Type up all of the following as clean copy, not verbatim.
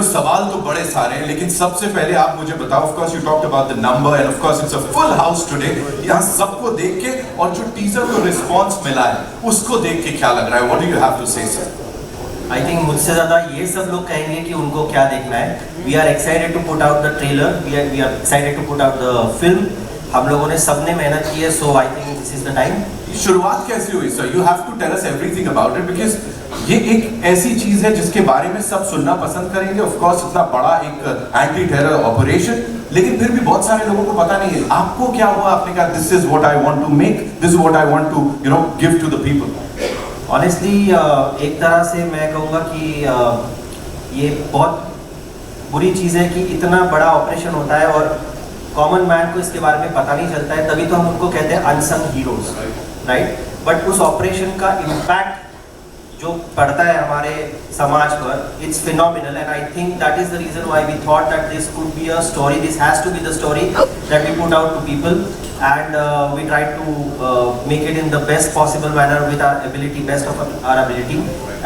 सवाल तो बड़े सारे हैं, लेकिन सबसे पहले आप मुझे बताओ, of course you talked about the number and of course it's a full house today. यहाँ सबको देख के और जो टीजर को रिस्पांस मिला है उसको देख के क्या लग रहा है? What do you have to say sir? I think मुझसे ज़्यादा ये सब लोग कहेंगे कि उनको क्या देखना है। We are excited to put out the trailer, we are excited to put out the film. हम लोगों ने सबने मेहनत की है, so I think this is the time. शुरुआत कैसे हुई sir? You have to tell us everything about it, because ये एक ऐसी चीज है जिसके बारे में सब सुनना पसंद करेंगे। ऑफ कोर्स इतना बड़ा एक एंटी टेरर ऑपरेशन, लेकिन फिर भी बहुत सारे लोगों को पता नहीं है। आपको क्या हुआ? आपने कहा this is what I want to make, this is what I want to give to the people. Honestly एक तरह से मैं कहूँगा कि ये बहुत बुरी चीज़ है कि इतना बड़ा ऑपरेशन होता है और कॉमन मैन को इसके बारे में पता नहीं चलता है, तभी तो हम उनको कहते हैं अनसंग हीरोज, राइट? बट उस ऑपरेशन का इम्पैक्ट जो पड़ता है हमारे समाज पर, it's phenomenal and I think that is the reason why we thought that this could be a story, this has to be the story that we put out to people and we try to make it in the best possible manner with our ability, best of our ability.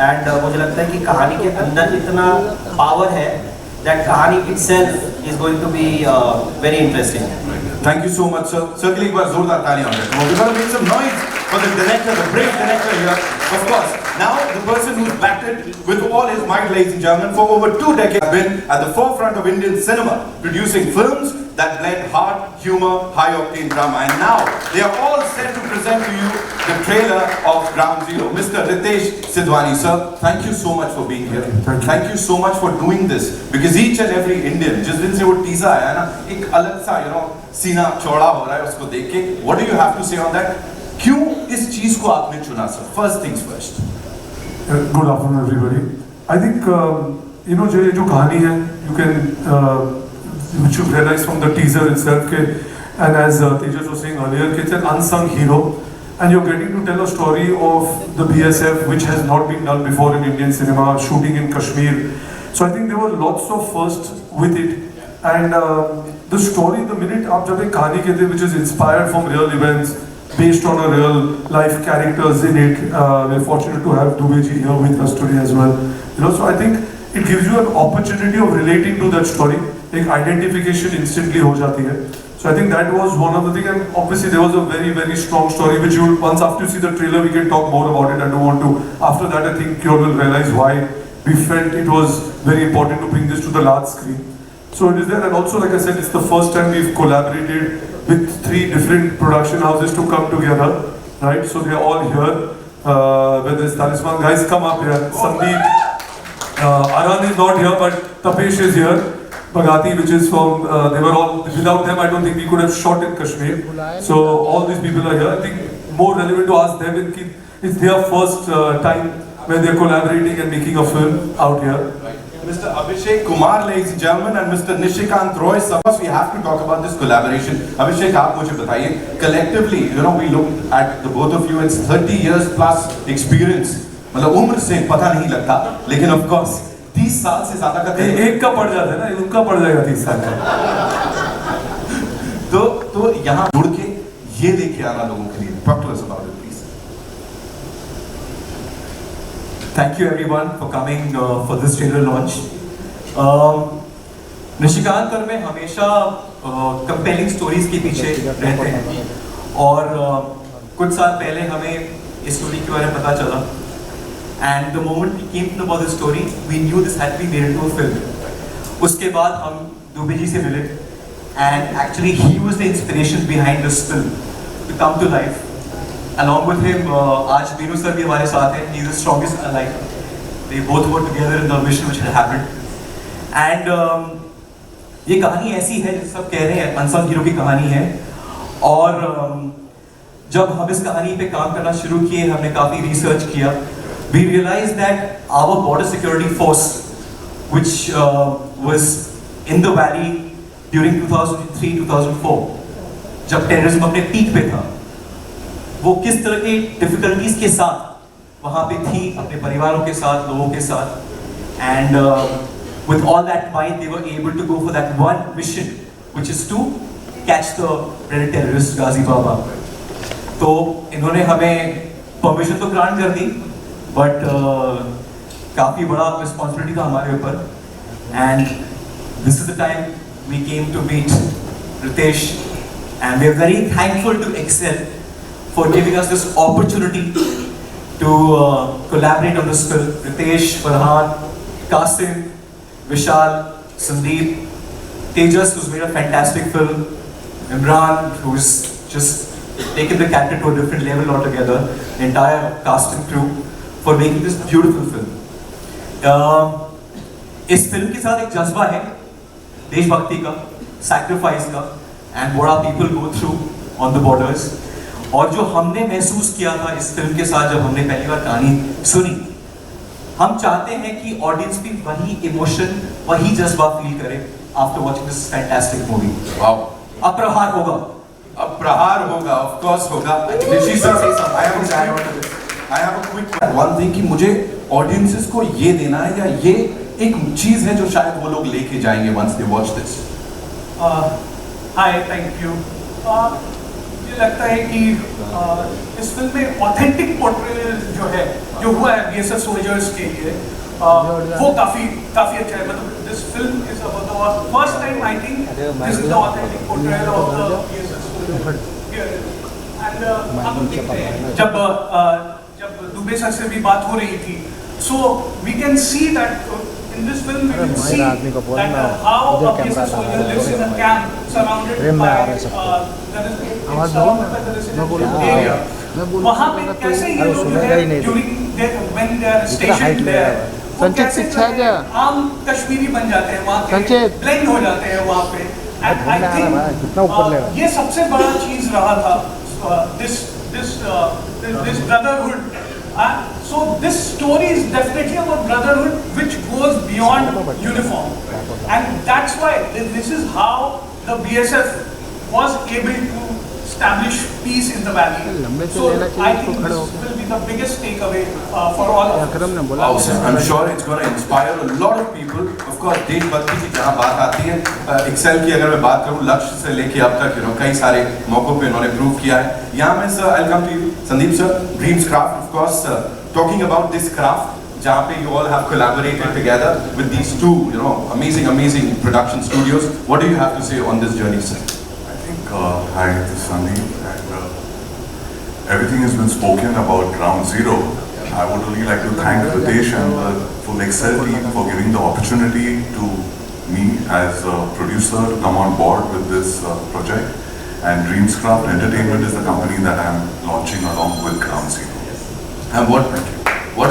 And मुझे लगता है कि कहानी के अंदर इतना power है that कहानी itself is going to be very interesting. Thank you so much sir. Sir के लिए एक बार जोरदार तालियां हो जाए। We're going to make some noise for the director, the brave director here. Of course, now the person who's backed it with all his might, ladies and gentlemen, for over 2 decades, has been at the forefront of Indian cinema, producing films that blend heart, humor, high-octane drama. And now they are all set to present to you the trailer of Ground Zero. Mr. Ritesh Sidhwani, sir, thank you so much for being here. Thank you so much for doing this, because each and every Indian, जिस दिन से वो teaser आया है ना, एक अलग सा सीना चौड़ा हो रहा है उसको देख के। What do you have to say on that? क्यों इस चीज को आपने चुना sir? First things first. Good afternoon everybody. I think जो कहानी है, you can which you've realized from the teaser itself, and as Tejas was saying earlier, it's an unsung hero, and you're getting to tell a story of the BSF which has not been done before in Indian cinema, shooting in Kashmir. So I think there were lots of firsts with it, and the story, the minute आप जब एक कहानी कहते हैं which is inspired from real events, based on a real life characters in it, we're fortunate to have Dubey ji here with us today as well. So I think it gives you an opportunity of relating to that story. एक identification instantly हो जाती है. So I think that was one of the things, and obviously there was a very, very strong story which you will, once after you see the trailer, we can talk more about it. I don't want to. After that, I think you all will realize why we felt it was very important to bring this to the large screen. So it is there, and also, like I said, it's the first time we've collaborated with 3 different production houses to come together, right? So they are all here. Whether it's Talisman, guys, come up here. Sandeep, Aran is not here, but Tapesh is here. Bagati, which is from, they were all, without them I don't think we could have shot in Kashmir. So all these people are here. I think more relevant to ask them, it's their first time when they're collaborating and making a film out here. Mr. Abhishek Kumar, ladies and gentlemen, and Mr. Nishikant Roy, suppose we have to talk about this collaboration. Abhishek, आप मुझे बताइए, collectively, we look at the both of you, it's 30 years plus experience. मतलब उम्र से पता नहीं लगता, लेकिन of course 30 साल से ज्यादा का एक का पड़ जाता है ना, उनका पड़ जाएगा 30 साल का। तो यहाँ जुड़ के ये लेके आना लोगों के लिए। Talk to us about it, please. Thank you everyone for coming for this trailer launch. Nishikant और मैं हमेशा कंपेलिंग स्टोरीज के पीछे रहते हैं, और कुछ साल पहले हमें इस स्टोरी के बारे में पता चला, and the moment we came to know about the story, we knew this had to be made into a film. उसके बाद हम दुबे जी से मिले, and actually he was the inspiration behind this film to come to life. Along with him, आज Binu sir भी हमारे साथ हैं. He is the strongest alive. They both were together in the mission which had happened. And ये कहानी ऐसी है जिसे सब कह रहे हैं अनसंग हीरो की कहानी है, और जब हम इस कहानी पे काम करना शुरू किए, हमने काफ़ी रिसर्च किया. We realized that our border security force, which was in the valley during 2003-2004, जब टेररिज्म अपने पीक पे था, वो किस तरह की डिफिकल्टीज के साथ वहाँ पे थी, अपने परिवारों के साथ, लोगों के साथ, and with all that might they were able to go for that one mission, which is to catch the dreaded terrorist Ghazi Baba. तो इन्होंने हमें परमिशन तो ग्रांट कर दी, बट काफ़ी बड़ा रिस्पॉन्सिबिलिटी था हमारे ऊपर, and this is the time we came to meet Ritesh, and we are very thankful to Excel for giving us this opportunity to collaborate on this film. Ritesh, Farhan, Qasim, Vishal, Sandeep, Tejas, who's made a fantastic film, Imran, who's just taken the character to a different level altogether, the entire cast and crew, for making this beautiful film. इस film के साथ एक जज्बा है देशभक्ति का, sacrifice का, and what our people go through on the borders. और जो हमने महसूस किया था इस फिल्म के साथ जब हमने पहली बार कहानी सुनी, हम चाहते हैं कि ऑडियंस भी वही इमोशन, वही जज्बा फील करे after watching this fantastic movie. Wow, अब प्रहार होगा. अब प्रहार होगा, of course होगा. ऋषि sir, I have a quick one thing कि मुझे audiences को ये देना है या ये एक चीज है जो शायद वो लोग लेके जाएंगे once they watch this. Hi, thank you. मुझे लगता है कि इस फिल्म में ऑथेंटिक पोर्ट्रेयल जो है, जो हुआ है बीएसएफ सोल्जर्स के लिए, वो काफी अच्छा है. मतलब this film is about the first time I think this is the authentic portrayal of the BSF soldiers. And हम देखते हैं जब दुबे सर से भी बात हो रही थी, so we can see that in this film we can see that how a BSF soldier lives in a camp surrounded by the residential area. वहाँ पे कैसे ये लोग जो है during when they are stationed there, वो कैसे आम कश्मीरी बन जाते हैं, वहाँ के blend हो जाते हैं वहाँ पे. And I think ये सबसे बड़ा चीज रहा था this brotherhood. So this story is definitely about brotherhood, which goes beyond uniform, and that's why this is how the BSF was able to establish peace in the valley. So I think this will be the biggest takeaway for all of us. Wow, sir, I'm sure it's going to inspire a lot of people. Of course, देशभक्ति की जहाँ बात आती है, Excel की अगर मैं बात करूँ, लक्ष्य से लेके अब तक कई सारे मौकों पे इन्होंने प्रूव किया है. यहाँ में sir, I'll come to you, Sandeep sir, Dreams Craft, of course, talking about this craft, जहाँ पे you all have collaborated together with these two, amazing production studios. What do you have to say on this journey, sir? I think, hi, this is Sandeep, and everything has been spoken about Ground Zero. I would really like to thank Ritesh and the full Excel team for giving the opportunity to me as a producer to come on board with this project. And Dreamscraft Entertainment is the company that I am launching along with Ground Zero. And what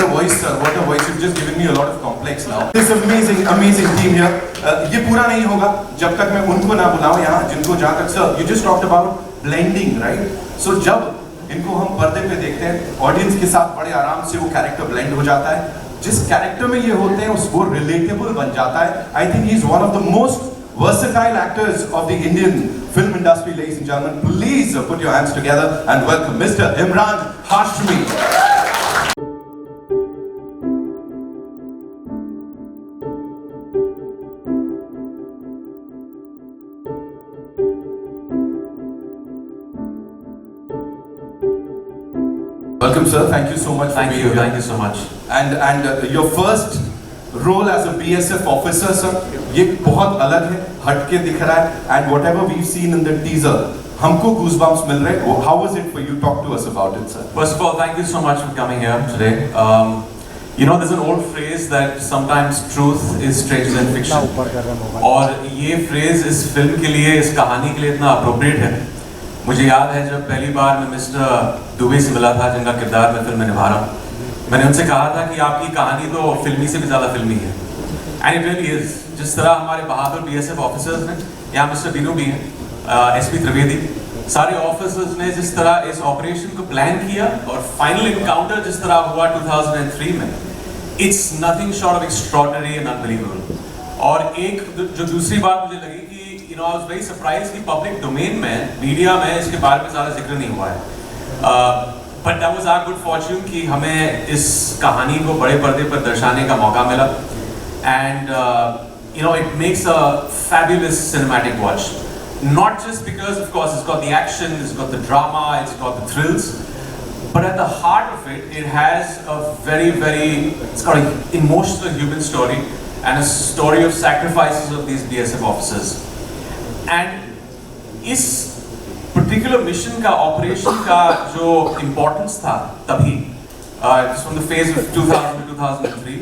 a voice, sir! What a voice! You've just given me a lot of complex now. This amazing team here. ये पूरा नहीं होगा जब तक मैं उनको ना बुलाऊं यहाँ, जिनको जहाँ तक sir, you just talked about blending, right? So जब इनको हम पर्दे पे देखते हैं, ऑडियंस के साथ बड़े आराम से वो कैरेक्टर ब्लेंड हो जाता है. जिस कैरेक्टर में ये होते हैं वो रिलेटेबल बन जाता है. I think he is one of the most versatile actors of the Indian film industry, ladies and gentlemen. Please put your hands together and welcome Mr. Imran Hashmi. Welcome, sir. Thank you so much for being here. Thank you so much. And your first role as a BSF officer, sir, ये बहुत अलग है, हटके दिख रहा है. And whatever we've seen in the teaser, हमको goosebumps मिल रहे हैं. How was it for you? Talk to us about it, sir. First of all, thank you so much for coming here today. There's an old phrase that sometimes truth is stranger than fiction. और ये phrase इस film के लिए, इस कहानी के लिए इतना appropriate है. मुझे याद है जब पहली बार मैं मिस्टर दुबे से मिला था, जिनका किरदार मैं फिल्म में निभा रहा हूँ, मैंने उनसे कहा था कि आपकी कहानी तो फिल्मी से भी ज़्यादा फिल्मी है. And it really is. जिस तरह हमारे बहादुर बीएसएफ ऑफिसर्स ने, यहाँ मिस्टर दीनू भी हैं, एसपी त्रिवेदी, सारे ऑफिसर्स ने जिस तरह इस ऑपरेशन को प्लान किया और फाइनल इनकाउंटर जिस तरह हुआ 2003 में, it's nothing short of extraordinary and unbelievable. और एक जो दूसरी बात मुझे लगी कि आई वाज वेरी सरप्राइज्ड कि पब्लिक डोमेन में, मीडिया में इसके बारे में ज़्यादा जिक्र नहीं हुआ है. But that was our good fortune कि हमें इस कहानी को बड़े पर्दे पर दर्शाने का मौका मिला. And it makes a fabulous cinematic watch. Not just because, of course, it's got the action, it's got the drama, it's got the thrills, but at the heart of it, it has a it's got an emotional human story and a story of sacrifices of these BSF officers. And इस particular mission का operation का जो importance था तभी, from the phase of 2000 to 2003,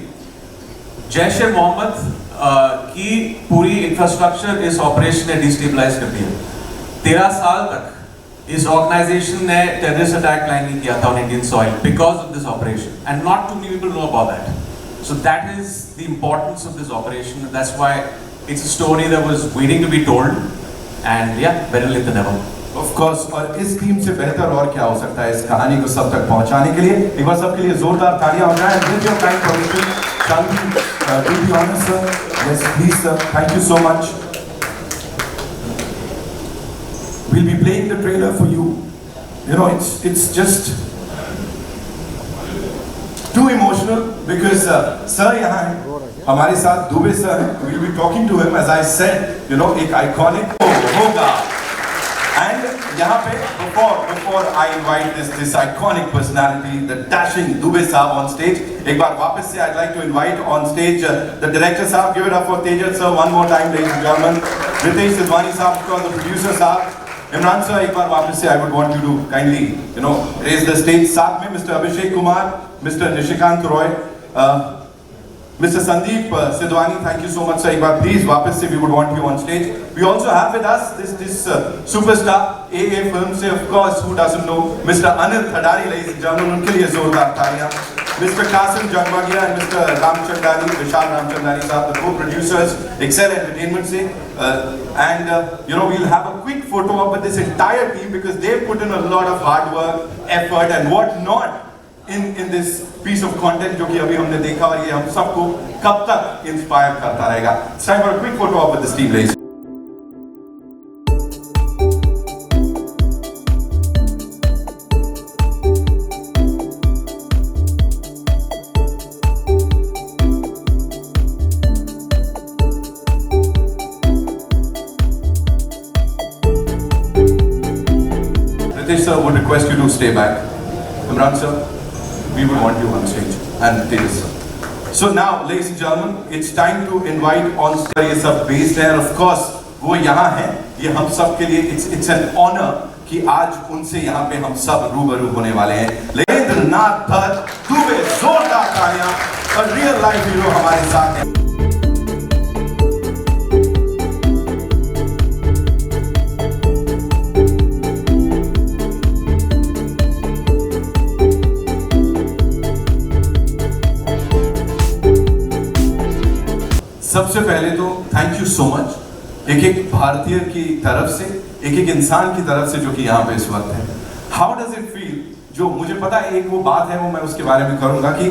Jaish-e-Mohammed की पूरी infrastructure इस operation ने destabilize कर दिया। 13 साल तक इस organization ने terrorist attack plan नहीं किया था on Indian soil because of this operation, and not too many people know about that. So that is the importance of this operation. That's why it's a story that was waiting to be told, and yeah, better late than never. Of course, और इस team से बेहतर और क्या हो सकता है इस कहानी को सब तक पहुंचाने के लिए। एक बार सबके लिए जोरदार तालियां हो जाएं। With your kind permission, Shanti, do the honors, sir. Yes, please, sir. Thank you so much. We'll be playing the trailer for you. You know, it's just too emotional because sir यहाँ हैं, हमारे साथ Dubey sir हैं. We'll be talking to him, as I said, you know, एक iconic होगा. And यहाँ पे before I invite this iconic personality, the dashing Dubey Saab on stage, एक बार वापस से I'd like to invite on stage the director Saab. Give it up for Tejas sir one more time, ladies and gentlemen. Ritesh Sidhwani Saab, of course, the producer Saab. Imran sir, एक बार वापस से I would want you to kindly, you know, raise the stage. साथ में Mr. Abhishek Kumar, Mr. Nishikant Roy, Mr. Sandeep Sidhwani, thank you so much, sir. एक बार please वापस से we would want you on stage. We also have with us this superstar AA film से, of course, who doesn't know, Mr. Anil Thadani, ladies and gentlemen, उनके लिए जोरदार तालियां. Mr. Kasim Jangbagia and Mr. Ramchandani, Vishal Ramchandani साहब, the co-producers, Excel Entertainment से, and you know, we'll have a quick photo up with this entire team because they've put in a lot of hard work, effort, and what not in this piece of content जो कि अभी हमने देखा और ये हम सबको कब तक इंस्पायर करता रहेगा. It's time for a quick photo up with this team, ladies. Ritesh sir would request you to stay back. Imran sir, we would want you on stage, and Tejas sir. So now, ladies and gentlemen, it's time to invite on stage. ये सब based है, and of course, वो यहाँ हैं. ये हम सब के लिए it's an honor कि आज उनसे यहाँ पे हम सब रूबरू होने वाले हैं. लेंद्र नाथ भट्ट, दुबे, जोरदार तालियां. A real life hero हमारे साथ हैं. सबसे पहले तो थैंक यू सो मच एक भारतीय की तरफ से, एक इंसान की तरफ से जो कि यहाँ पे इस वक्त है. How does it feel? जो मुझे पता है एक वो बात है, वो मैं उसके बारे में करूंगा कि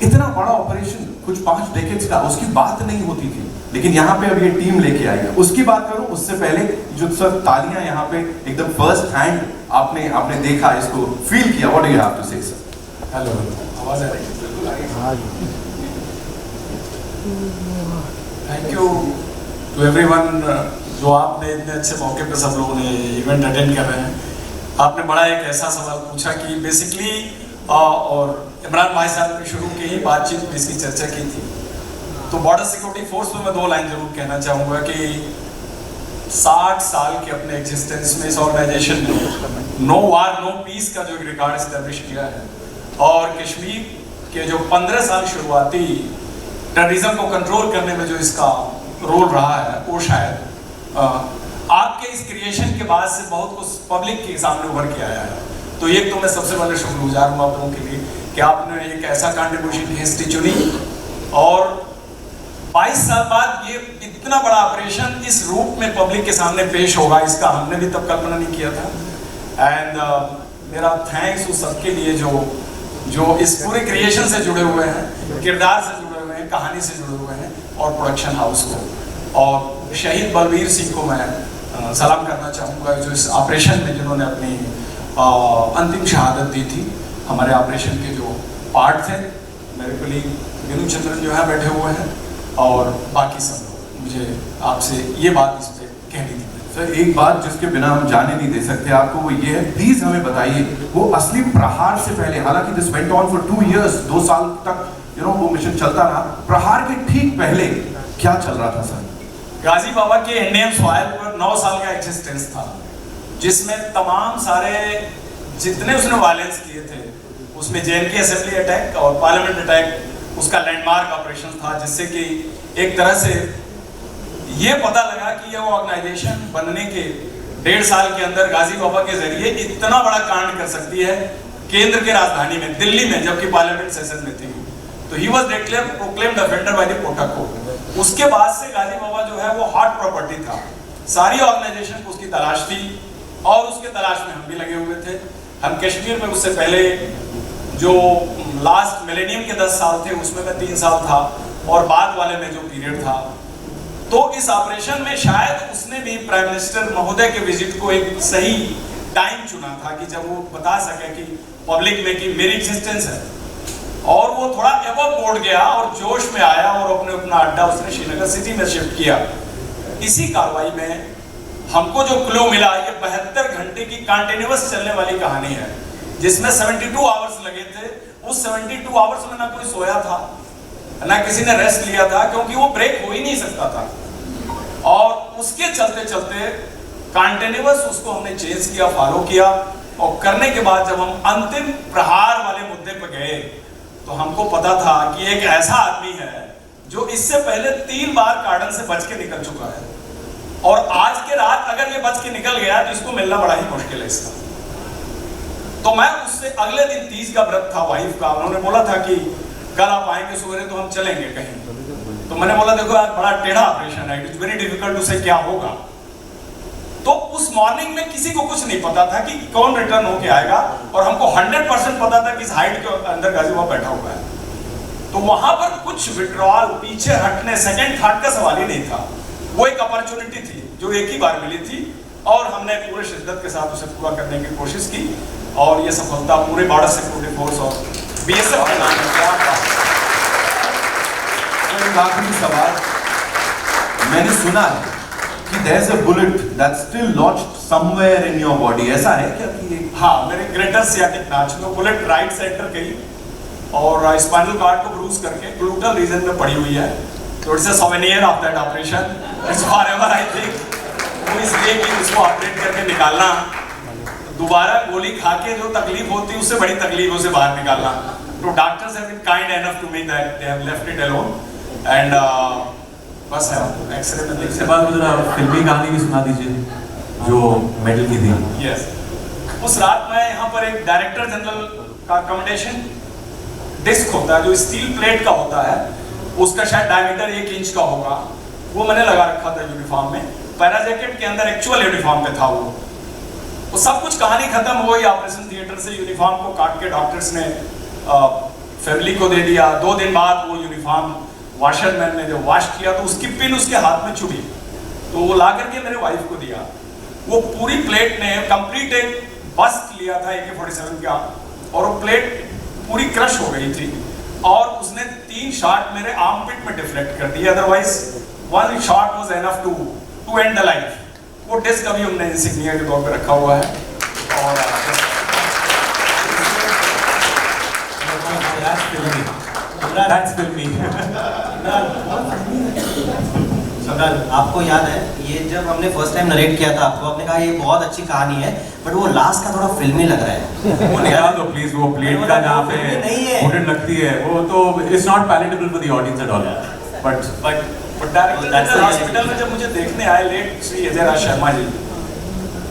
इतना बड़ा ऑपरेशन कुछ 5 डेकेड्स का, उसकी बात नहीं होती थी, लेकिन यहाँ पे अब ये टीम लेके आई है. उसकी बात करूं उससे पहले जो सब तालियां यहाँ पे एकदम फर्स्ट हैंड आपने देखा, इसको फील किया. What do you have to say sir? Hello, आवाज आ रही है? थैंक यू टू एवरीवन जो आपने इतने अच्छे मौके पे सब लोगों ने इवेंट अटेंड कर रहे हैं. आपने बड़ा एक ऐसा सवाल पूछा कि बेसिकली और इमरान भाई साहब ने शुरू की ही बातचीत में इसकी चर्चा की थी. तो बॉर्डर सिक्योरिटी फोर्स में मैं 2 लाइन जरूर कहना चाहूँगा कि 60 साल के अपने एग्जिस्टेंस में इस ऑर्गेनाइजेशन ने नो वार नो पीस का जो एक रिकॉर्ड एस्टेब्लिश किया है, और कश्मीर के जो 15 साल शुरुआती टेररिज्म को कंट्रोल करने में जो इसका रोल रहा है, वो शायद आपके इस क्रिएशन के बाद से बहुत कुछ पब्लिक के सामने उभर के आया है. तो ये तो मैं सबसे पहले शुक्रगुजार हूँ आप लोगों के लिए कि आपने एक ऐसा कंट्रीब्यूशन की हिस्ट्री चुनी, और 22 साल बाद ये इतना बड़ा ऑपरेशन इस रूप में पब्लिक के सामने पेश होगा, इसका हमने भी तब कल्पना नहीं किया था. एंड मेरा थैंक्स उस सबके लिए जो इस पूरे क्रिएशन से जुड़े हुए हैं, किरदार से जुड़े हुए हैं, कहानी से जुड़े हुए हैं, और प्रोडक्शन हाउस को, और शहीद बलवीर सिंह को मैं सलाम करना चाहूँगा जो इस ऑपरेशन में जिन्होंने अपनी अंतिम शहादत दी थी. हमारे ऑपरेशन के जो पार्ट थे, मेरे कलीग विनु चंद्रन जो है बैठे हुए हैं, और बाकी सब लोग. मुझे आपसे ये बात इस पर कहनी थी. सर एक बात जिसके बिना हम जाने नहीं दे सकते आपको, वो ये है, प्लीज हमें बताइए वो असली प्रहार से पहले, हालांकि this went on for 2 years, 2 साल तक वो मिशन चलता रहा। प्रहार के ठीक पहले क्या चल रहा था सर? गाजी बाबा के इंडियन सॉइल पर 9 साल का एग्जिस्टेंस था, जिसमें तमाम सारे जितने उसने वायलेंस किए थे, उसमें JNK असेंबली अटैक और पार्लियामेंट अटैक उसका लैंडमार्क ऑपरेशन था, जिससे कि एक तरह से ये पता लगा कि ये ऑर्गेनाइजेशन बनने के 1.5 साल के अंदर गाजी बाबा के जरिए इतना बड़ा कांड कर सकती है केंद्र के राजधानी में, दिल्ली में, जबकि पार्लियामेंट सेशन में थी। तो he was declared proclaimed offender by the Kota court. उसके बाद से गाजी बाबा जो है वो हॉट प्रॉपर्टी था, सारी ऑर्गेनाइजेशन को उसकी तलाश थी और उसके तलाश में हम भी लगे हुए थे। हम कश्मीर में उससे पहले जो लास्ट मिलेनियम के 10 साल थे उसमें मैं 3 साल था, और बाद वाले में जो पीरियड था, तो इस ऑपरेशन में शायद उसने भी प्राइम मिनिस्टर महोदय के विजिट को एक सही टाइम चुना था कि जब वो बता सके कि पब्लिक में कि मेरी एग्जिस्टेंस है, और वो थोड़ा एबव बोर्ड गया और जोश में आया और अपना अड्डा उसने श्रीनगर सिटी में शिफ्ट किया। इसी कार्रवाई में हमको जो क्लू मिला, ये 72 घंटे की कंटिन्यूअस चलने वाली कहानी है, जिसमें 72 आवर्स लगे थे। उस 72 आवर्स में ना कोई सोया था, ना किसी ने रेस्ट लिया था, क्योंकि वो ब्रेक हो ही नहीं सकता था। और उसके चलते चलते कंटिन्यूअस उसको हमने चेंज किया, फॉलो किया, और करने के बाद जब हम अंतिम प्रहार वाले मुद्दे पर गए तो हमको पता था कि एक ऐसा आदमी है जो इससे पहले 3 बार कार्डन से बच के निकल चुका है, और आज के रात अगर ये बच के निकल गया तो इसको मिलना बड़ा ही मुश्किल है इसका। तो मैं उससे अगले दिन 30 का व्रत था वाइफ का, उन्होंने बोला था कि कल आप आएंगे सवेरे तो हम चलेंगे कहीं। तो मैंने बोला देखो यार बड़ा टेढ़ा ऑपरेशन है, it is very difficult to say क्या होगा। तो उस मॉर्निंग में किसी को कुछ नहीं पता था कि कौन रिटर्न होके आएगा, और हमको 100% पता था कि इस हाइट के अंदर गाजी बाबा बैठा हुआ है। तो वहां पर कुछ विड्रॉल, पीछे हटने, सेकंड थॉट का सवाल ही नहीं था। वो एक अपॉर्चुनिटी थी जो एक ही बार मिली थी, और हमने पूरे शिद्दत के साथ उसे पूरा करने की कोशिश की, और ये सफलता पूरे बॉर्डर सिक्योरिटी फोर्स और BSF के नाम है। एक आखिरी सवाल, मैंने सुना है कि there is a bullet that's still lodged somewhere in your body, ऐसा है क्या कि? हाँ, मेरे ग्रेटर सियाटिक नाच में बुलेट राइट सेंटर गई और स्पाइनल कार्ड को ब्रूज करके ग्लूटल रीजन में पड़ी हुई है। तो it's a souvenir of that operation, it's forever I think. वो इसलिए कि उसको ऑपरेट करके निकालना, दोबारा गोली खा के जो तकलीफ होती है उससे बड़ी तकलीफ उसे बाहर निकालना। तो doctors have been kind enough to me that they have left it alone, and बस है एक्सरे में देख। इसके बाद मुझे फिल्मी कहानी भी सुना दीजिए जो मेडल की थी। यस, उस रात में यहाँ पर एक डायरेक्टर जनरल का कमेंडेशन डिस्क होता है जो स्टील प्लेट का होता है, उसका शायद डायमीटर 1 इंच का होगा, वो मैंने लगा रखा था यूनिफॉर्म में। पैरा जैकेट के अंदर एक्चुअल यूनिफॉर्म पे था वो सब कुछ कहानी खत्म हो गई। ऑपरेशन थिएटर से यूनिफॉर्म को काट के डॉक्टर्स ने फैमिली को दे दिया। 2 दिन बाद वो यूनिफॉर्म वॉशरमैन ने जब वॉश किया तो उसकी पिन उसके हाथ में चुभी, तो वो ला करके मेरे वाइफ को दिया। वो पूरी प्लेट ने कंप्लीट एक बस्ट लिया था AK-47 का, और वो प्लेट पूरी क्रश हो गई थी, और उसने 3 शॉट मेरे आर्मपिट में डिफ्लेक्ट कर दिए। Otherwise 1 shot was enough to end the life. वो डिस्क अभी हमने इंसिग्निया के तौर पे रखा हुआ है। और That's filmy. आपको याद है ये जब हमने फर्स्ट टाइम नरेट किया था आपको, आपने कहा ये बहुत अच्छी कहानी है, बट वो लास्ट का थोड़ा फिल्मी लग रहा है। वो निकाल दो प्लीज, वो प्लेट का जहाँ पे बुलेट लगती है वो तो it's not palatable for the audience at all. But director hospital में जब मुझे देखने आए लेट श्री अजय राज शर्मा जी,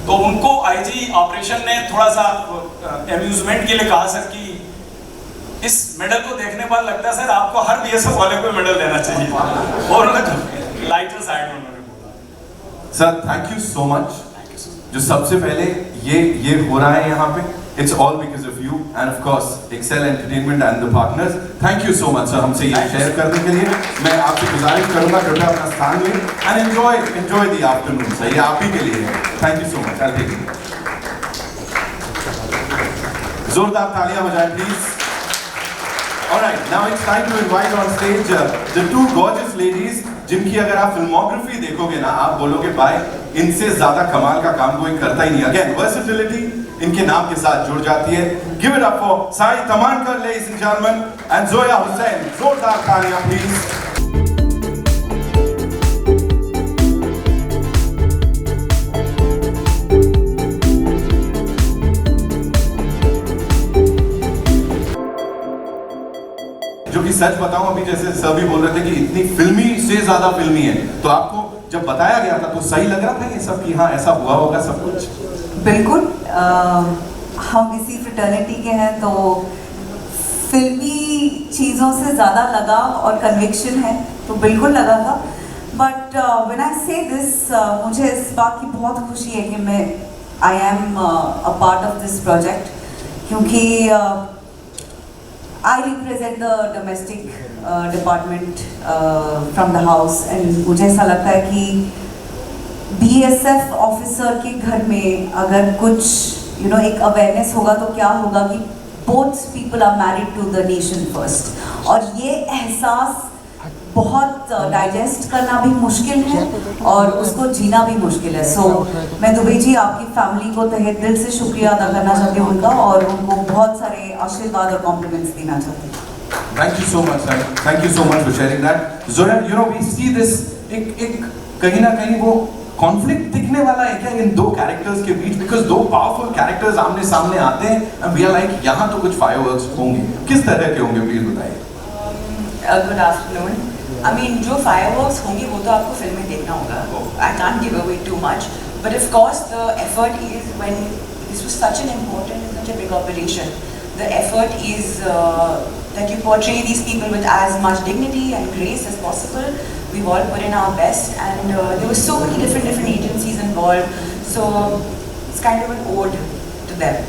तो उनको IG ऑपरेशन ने थोड़ा सा एम्यूजमेंट के लिए कहा सर कि इस मेडल को देखने पर लगता है सर आपको हर BSF वाले को मेडल देना चाहिए, और उन्होंने लाइटर साइड में उन्होंने बोला। Sir thank you so much. जो सबसे पहले ये हो रहा है यहाँ पे, it's all because of you and of course Excel Entertainment and the partners. Thank you so much sir हमसे ये शेयर करने के लिए। मैं आपसे गुजारिश करूंगा कृपया अपना स्थान लें and enjoy the afternoon sir, ये आप ही के लिए है। Thank you so much. I take it. जोरदार तालियां बजाएं please. Alright, now it's time to invite on stage the 2 gorgeous ladies जिनकी अगर आप फिल्मोग्राफी देखोगे ना आप बोलोगे भाई इनसे ज्यादा कमाल का काम कोई करता ही नहीं। Again, versatility इनके नाम के साथ जुड़ जाती है। Give it up for Sai Tamhankar ladies and gentleman and Zoya Hussain. जोरदार तालियां प्लीज। जो कि सच बताऊं, अभी जैसे सर भी बोल रहे थे कि इतनी फिल्मी से ज्यादा फिल्मी है, तो आपको जब बताया गया था तो सही लग रहा था ये सब कि हाँ ऐसा हुआ होगा सब कुछ? बिल्कुल। हम इसी फ्रेटर्निटी के हैं तो फिल्मी चीज़ों से ज़्यादा लगाव और कन्विक्शन है, तो बिल्कुल लगा था। बट व्हेन आई से दिस, मुझे इस बात की बहुत खुशी है कि मैं I am a part of this project, क्योंकि I represent the domestic department from the house, and मुझे ऐसा लगता है कि BSF ऑफिसर के घर में अगर कुछ एक अवेयरनेस होगा तो क्या होगा कि both people are married to the nation first, और ये एहसास बहुत डाइजेस्ट करना भी मुश्किल है और उसको जीना भी मुश्किल है। सो मैं दुबे जी आपकी फैमिली को तहे दिल से शुक्रिया अदा करना चाहती हूँ उनका, और उनको बहुत सारे आशीर्वाद और कॉम्प्लीमेंट्स देना चाहती हूँ। Thank you so much, sir. Thank you so much for sharing that. Zoya, we see this एक कहीं ना कहीं वो कॉन्फ्लिक्ट दिखने वाला है क्या इन दो कैरेक्टर्स के बीच? बिकॉज दो पावरफुल कैरेक्टर्स आमने सामने आते हैं and we are like यहाँ तो कुछ फायरवर्क्स होंगे, किस तरह के होंगे प्लीज बताइए। Good afternoon. I mean, जो fireworks होंगी वो तो आपको फिल्म में देखना होगा। I can't give away too much, but of course the effort is, when this was such an important and such a big operation, the effort is that you portray these people with as much dignity and grace as possible. We've all put in our best, and there were so many different agencies involved, so it's kind of an ode to them.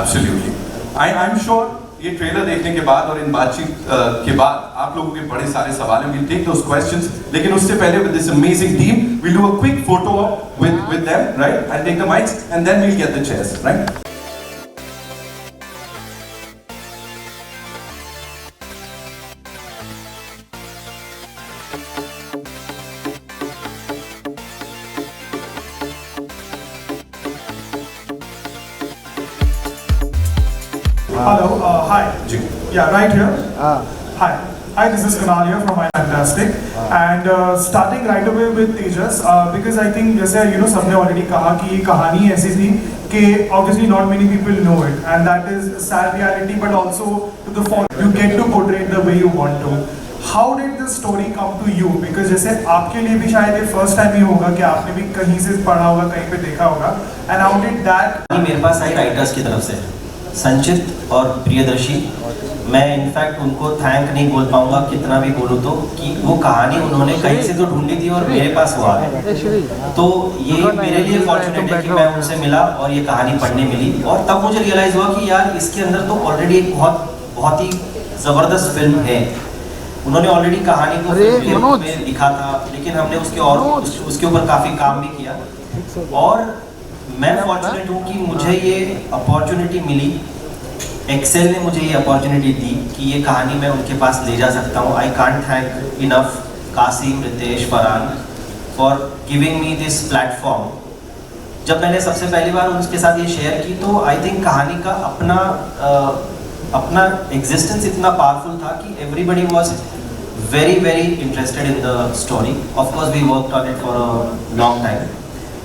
Absolutely. I'm sure ये trailer देखने के बाद और इन बातचीत के बाद आप लोगों के बड़े सारे सवाल हैं, we'll take those questions, लेकिन उससे पहले with this amazing team we'll do a quick photo op with them, right? I'll take the mics and then we'll get the chairs, right? Hello, hi. Yeah, right here. Hi. Hi, this is Kunal here from My Fantastic. And starting right away with Tejas, because I think जैसे सबने already कहा कि ये कहानी ऐसी थी कि obviously not many people know it, and that is sad reality, but also to the fact you get to portray it the way you want to. How did the story come to you? Because जैसे आपके लिए भी शायद ये first time ही होगा कि आपने भी कहीं से पढ़ा होगा, कहीं पे देखा होगा, and how did that? मेरे पास आई राइटर्स की तरफ से संचित और प्रियदर्शी। मैं इनफैक्ट उनको थैंक नहीं बोल पाऊंगा कितना भी बोलूँ तो, कि वो कहानी उन्होंने कहीं से तो ढूंढी थी और मेरे पास हुआ है, तो ये मेरे लिए फॉर्चुनेट है कि मैं उनसे मिला और ये कहानी पढ़ने मिली। और तब मुझे रियलाइज़ हुआ कि यार इसके अंदर तो ऑलरेडी एक बहुत ही ज़बरदस्त फिल्म है। उन्होंने ऑलरेडी कहानी को फिल्म में लिखा था, लेकिन हमने उसके ऊपर काफ़ी काम भी किया, और मैं फॉर्चुनेट हूँ कि मुझे ये अपॉर्चुनिटी मिली। एक्सेल ने मुझे ये अपॉर्चुनिटी दी कि ये कहानी मैं उनके पास ले जा सकता हूँ। I can't thank enough Kassim, Ritesh, Farhan for giving me this platform. जब मैंने सबसे पहली बार उनके साथ ये शेयर की तो आई थिंक कहानी का अपना एग्जिस्टेंस इतना पावरफुल था कि everybody was very interested in the story. Of course we worked on it for a long time,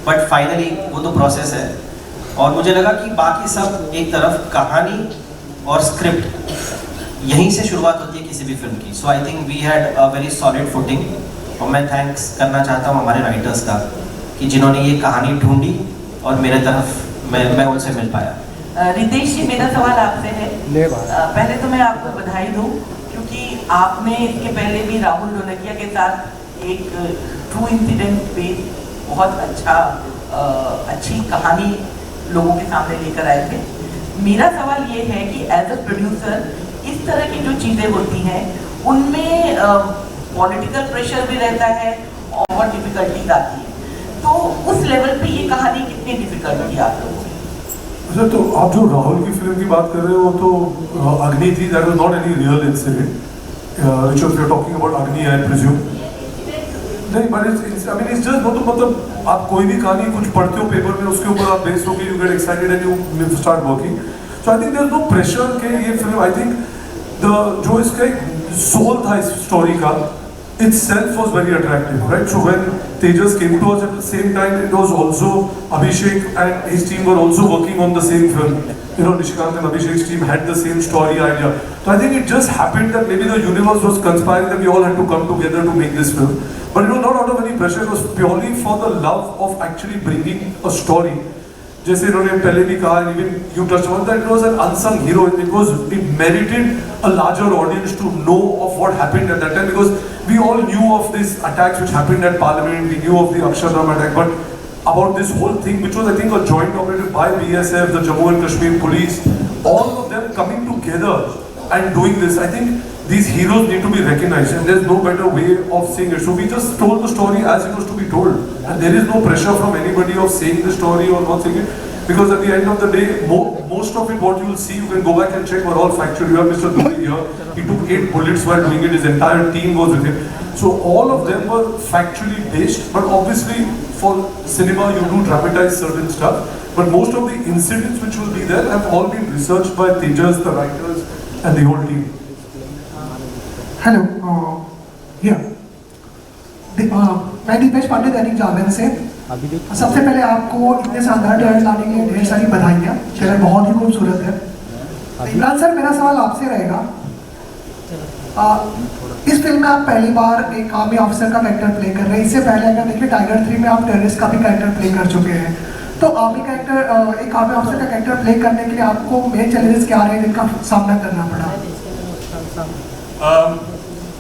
but finally वो तो प्रोसेस है। और मुझे लगा कि बाकी सब एक तरफ, कहानी और स्क्रिप्ट यहीं से शुरुआत होती है किसी भी फिल्म की। So I think we had a very solid footing, और मैं थैंक्स करना चाहता हूँ हमारे राइटर्स का कि जिन्होंने ये कहानी ढूंढी और मेरे तरफ मैं उनसे मिल पाया। रितेश जी, मेरा सवाल आपसे है। पहले तो मैं आपको बधाई दूँ क्योंकि आपने इसके पहले भी राहुल ढोलकिया के साथ एक ट्रू इंसिडेंट पे बहुत अच्छी कहानी लोगों के सामने लेकर आए थे। मेरा सवाल ये है कि एज अ प्रोड्यूसर इस तरह की जो चीज़ें होती हैं उनमें पॉलिटिकल प्रेशर भी रहता है और डिफिकल्टीज आती है, तो उस लेवल पे ये कहानी कितनी डिफिकल्ट थी आप लोगों की? अच्छा, तो आप जो राहुल की फिल्म की बात कर रहे हो तो अग्नि थी, that was not any real incident, which you are talking about Agni, I presume. नहीं, but it's I mean it's just वो तो मतलब आप कोई भी कहानी कुछ पढ़ते हो पेपर में, उसके ऊपर आप बेस्ड होके you get excited and you start working. So I think there's no pressure कि ये फिल्म, I think जो इसका एक soul था इस story का itself was very attractive, right? So when Tejas came to us at the same time, it was also Abhishek and his team were also working on the same film. You know, Nishikant and Abhishek's team had the same story idea. So I think it just happened that maybe the universe was conspiring that we all had to come together to make this film. But it was not out of any pressure, it was purely for the love of actually bringing a story. जैसे इन्होंने पहले भी कहा, even you touched on that, it was an unsung hero. It merited a larger audience to know of what happened at that time, because we all knew of these attacks which happened at Parliament. We knew of the Akshardham attack, but about this whole thing, which was I think a joint operative by BSF, the Jammu and Kashmir police, all of them coming together and doing this. I think these heroes need to be recognized, and there's no better way of saying it. So we just told the story as it was to be told, and there is no pressure from anybody of saying the story or not saying it, because at the end of the day, most of it what you will see, you can go back and check, were all factual. You have Mr. Dubey here, he took 8 bullets while doing it, his entire team was with him. So all of them were factually based, but obviously for cinema you do dramatize certain stuff, but most of the incidents which will be there have all been researched by Tejas, the writers and the whole team. Hello, मैं दीपेश पांडे, दैनिक जागरण से। सबसे पहले आपको इतने शानदार trailer लाने के लिए ढेर सारी बधाइयाँ। ट्रेलर बहुत ही खूबसूरत है। इमरान सर, मेरा सवाल आपसे रहेगा, इस फिल्म में आप पहली बार एक आर्मी ऑफिसर का कैरेक्टर प्ले कर रहे हैं। इससे पहले अगर देखिए टाइगर 3 में आप टेररिस्ट का भी कैरेक्टर प्ले कर चुके हैं। तो एक आर्मी ऑफिसर का कैरेक्टर प्ले करने के लिए आपको मेन चैलेंजेस क्या रहे जिनका सामना करना पड़ा?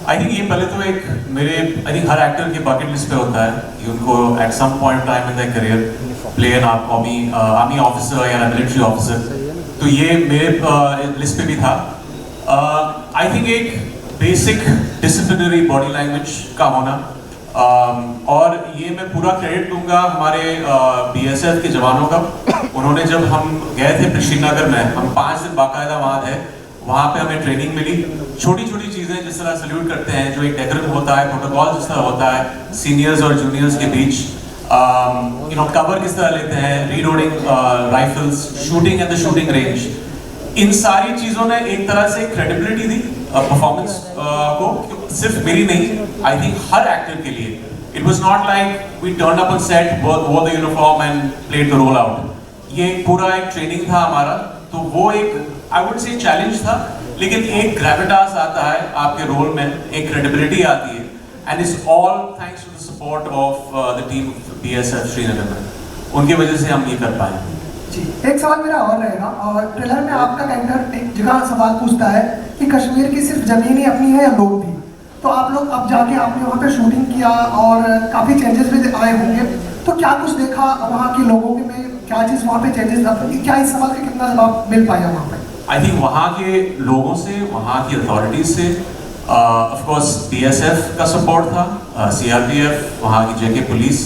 आई थिंक ये पहले तो एक मेरे आई थिंक हर एक्टर के बकेट लिस्ट पे होता है कि उनको at some point time in their career play an army officer या मिलिट्री ऑफिसर। तो ये मेरे लिस्ट पे भी था। आई थिंक एक बेसिक डिसिप्लिनरी बॉडी लैंग्वेज का होना, और ये मैं पूरा क्रेडिट दूंगा हमारे BSF के जवानों का। उन्होंने जब हम गए थे श्रीनगर में, हम 5 दिन बाकायदा वहाँ थे, वहाँ पे हमें ट्रेनिंग मिली। छोटी छोटी चीज़ें जिस तरह सल्यूट करते हैं, जो एक डेकोरम होता है, प्रोटोकॉल जिस तरह होता है सीनियर्स और जूनियर्स के बीच, कवर किस तरह लेते हैं, reloading rifles, shooting at the shooting range, इन सारी चीज़ों ने एक तरह से क्रेडिबिलिटी दी परफॉर्मेंस को, सिर्फ मेरी नहीं, आई थिंक हर एक्टर के लिए। It was not like we turn up on set, wore the uniform and played the role out. ये पूरा एक ट्रेनिंग था हमारा, तो वो एक आई वुड से चैलेंज था, लेकिन एक ग्रेविटास आता है आपके रोल में, एक क्रेडिबिलिटी आती है, and it's all thanks to the support of the team BSF Srinagar में। उनकी वजह से हम ये कर पाए। जी, एक सवाल मेरा और रहेगा, और ट्रेलर में आपका कैरेक्टर एक जगह सवाल पूछता है कि कश्मीर की सिर्फ जमीन ही अपनी है या लोग भी? तो आप लोग अब जाके आपने वहाँ पे शूटिंग किया और काफ़ी चेंजेस भी आए होंगे, तो क्या कुछ देखा वहाँ के लोगों के में, क्या चीज़ वहाँ पे चेंजेस, क्या इस सवाल का कितना जवाब मिल पाया वहाँ पे? आई थिंक वहाँ के लोगों से, वहाँ की अथॉरिटीज से, ऑफ कोर्स BSF का सपोर्ट था, CRPF, वहाँ की JK पुलिस,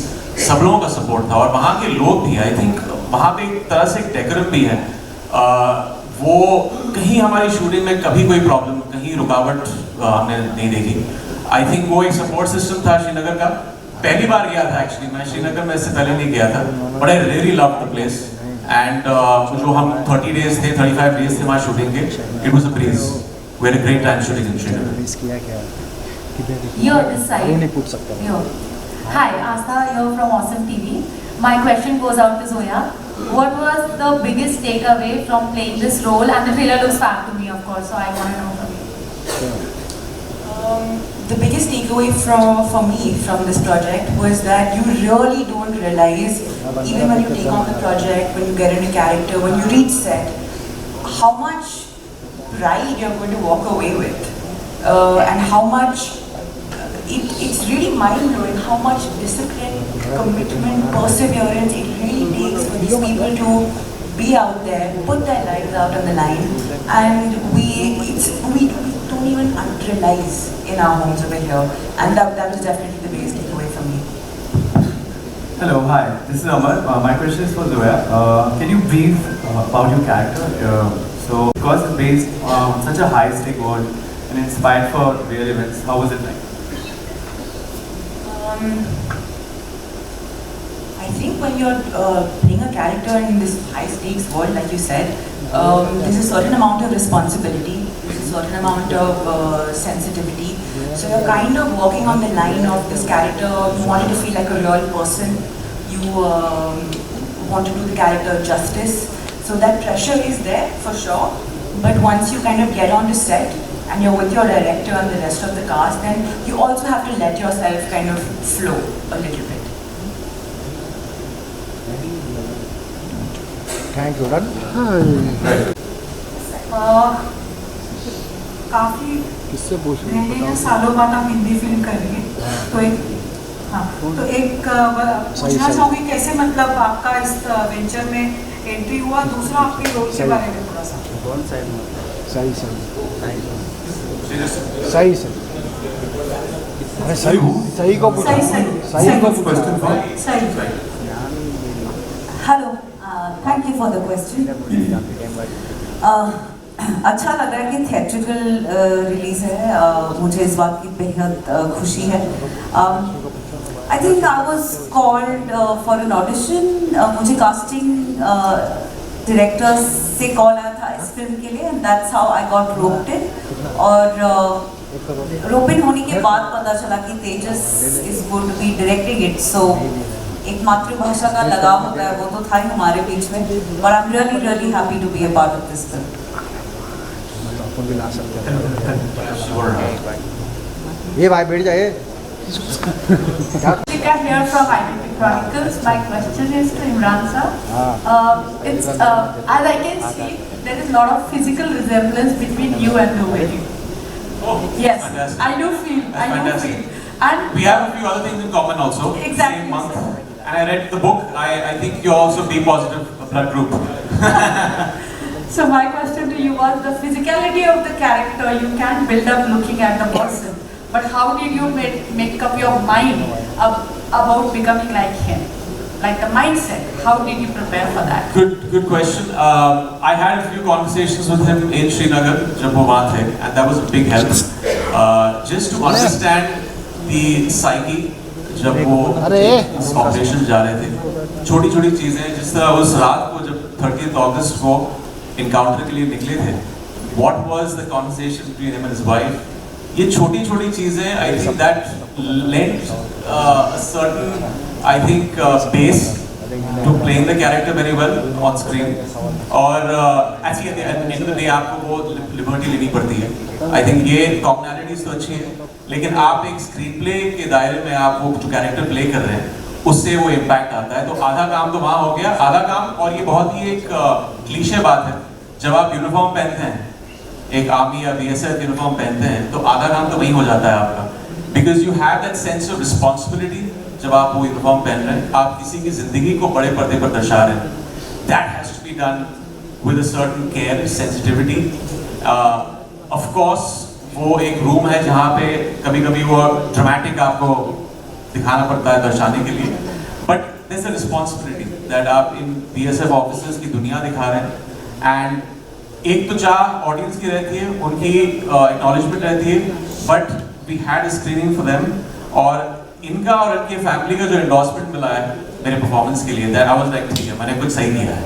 सब लोगों का सपोर्ट था, और वहाँ के लोग भी, आई थिंक वहाँ पे एक तरह से एक डेकोरम भी है। वो कहीं हमारी शूटिंग में कभी कोई प्रॉब्लम, कहीं रुकावट हमने नहीं देखी। आई थिंक वो एक सपोर्ट सिस्टम था श्रीनगर का। पहली बार गया था एक्चुअली मैं श्रीनगर में, इससे पहले नहीं गया था, but I really love the place. And जो हम 30 डेज थे, 35 डेज थे वहाँ शूटिंग के, it was a breeze, we had a great time shooting in Srinagar. Here this side. Here. Hi, Astha here from Awesome TV. My question goes out to Zoya. What was the biggest takeaway from playing this role? And the trailer looks fab to me, of course, so I want to know from you. The biggest takeaway for me from this project was that you really don't realize, even when you take on the project, when you get into character, when you reach set, how much pride you're going to walk away with, and how much it's really mind-blowing how much discipline, commitment, perseverance it really takes for these people to be out there, put their lives out on the line, and we don't even realize in our homes over here, and that was definitely the biggest takeaway for me. Hello, hi, this is Amar. My question is for Zoya. Can you brief about your character? So, because it's based on such a high-stake world and inspired for real events, how was it like? I think when you're playing a character in this high stakes world, like you said, there's a certain amount of responsibility, there's a certain amount of sensitivity. So you're kind of walking on the line of this character. You want it to feel like a real person. You want to do the character justice. So that pressure is there for sure. But once you kind of get onto set and you're with your director and the rest of the cast, then you also have to let yourself kind of flow a little bit. Thank you, Ran. काफी किससे पूछ रही महीने सालों बाद आप Hindi film कर रही हैं, तो एक पूछना चाहूँगी कैसे मतलब आपका इस वेंचर में एंट्री हुआ, दूसरा आपके रोल के बारे में थोड़ा सा। कौन साइड में? सही सही सही अरे सही सही को पूछो, सही को पूछो। सही। Hello, thank you for the question. अच्छा लग रहा है कि थिएट्रिकल रिलीज है, मुझे इस बात की बेहद खुशी है। I think I was called for an audition, मुझे कास्टिंग डायरेक्टर से कॉल आया था इस फिल्म के लिए, and that's how I got roped in. और रोप इन होने के बाद पता चला कि Tejas is going to be directing it, so एक मातृभाषा का लगाव होता है, वो तो था ही हमारे बीच में, but I am really really happy to be a part of this film. ये भाई बैठ जाए। Jessica here from Identity Chronicles. My question is to Imran sir. It's as I can see, there is a lot of physical resemblance between you and Nobody. Oh, yes, fantastic. I do feel. That's I do fantastic. feel. And we have a few other things in common also. Exactly. Same month. And I read the book. I think you're also B positive blood group. So my question to you was the physicality of the character you can build up looking at the person, but how did you make up your mind about becoming like him? Like the mindset, how did you prepare for that? Good question. I had a few conversations with him in Srinagar, जब वो वहाँ थे, and that was a big help. Just to understand the psyche, जब वो इस operation जा रहे थे, छोटी-छोटी चीजें, जिस तरह उस रात को जब 30th August को encounter के लिए निकले थे, what was the conversation between him and his wife? ये छोटी-छोटी चीजें, I think that lent a certain, I think, base to playing the character very well on screen. और ऐसी at the end of the day आपको वो liberty लेनी पड़ती है. I think ये commonalities तो अच्छी है, लेकिन आप एक screen play के दायरे में आप वो जो character play कर रहे हैं, उससे वो impact आता है. तो आधा काम तो वहाँ हो गया, आधा काम, और ये बहुत ही एक क्लीशे बात है, जब आप यूनिफॉर्म पहनते हैं, एक आर्मी या BSF यूनिफॉर्म पहनते हैं, तो आधा काम तो वहीं हो जाता है आपका, because you have that sense of responsibility. जब आप वो यूनिफॉर्म पहन रहे हैं, आप किसी की जिंदगी को बड़े पर्दे पर दर्शा रहे हैं. That has to be done with a certain care, sensitivity. Of course, वो एक रूम है जहाँ पे कभी-कभी वो ड्रामेटिक आपको दिखाना पड़ता है दर्शाने के लिए, but there's a responsibility that आप इन BSF ऑफिसर्स की दुनिया दिखा रहे हैं, and एक तो चाह ऑडियंस की रहती है, उनकी एक्नॉलेजमेंट रहती है, but we had a screening for them, और इनका और इनके फैमिली का जो एंडोर्समेंट मिला है मेरे परफॉर्मेंस के लिए, that I was like, ठीक है, मैंने कुछ सही किया है.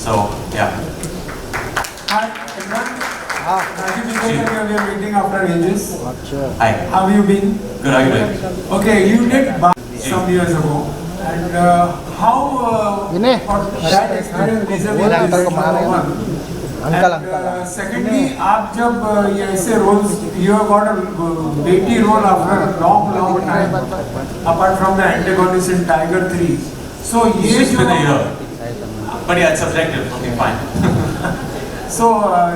So yeah. Hi, everyone. Thank you for we are meeting after ages. Hi. How have you been? Good. How are you doing? Okay, you did some years ago, and how that experience vis-a-vis this one. And secondly, आप जब ये ऐसे roles, you have got a weighty role after a long time, apart from the antagonist in Tiger 3. So ये It's been a year, but yeah, it's subjective. Okay, fine. So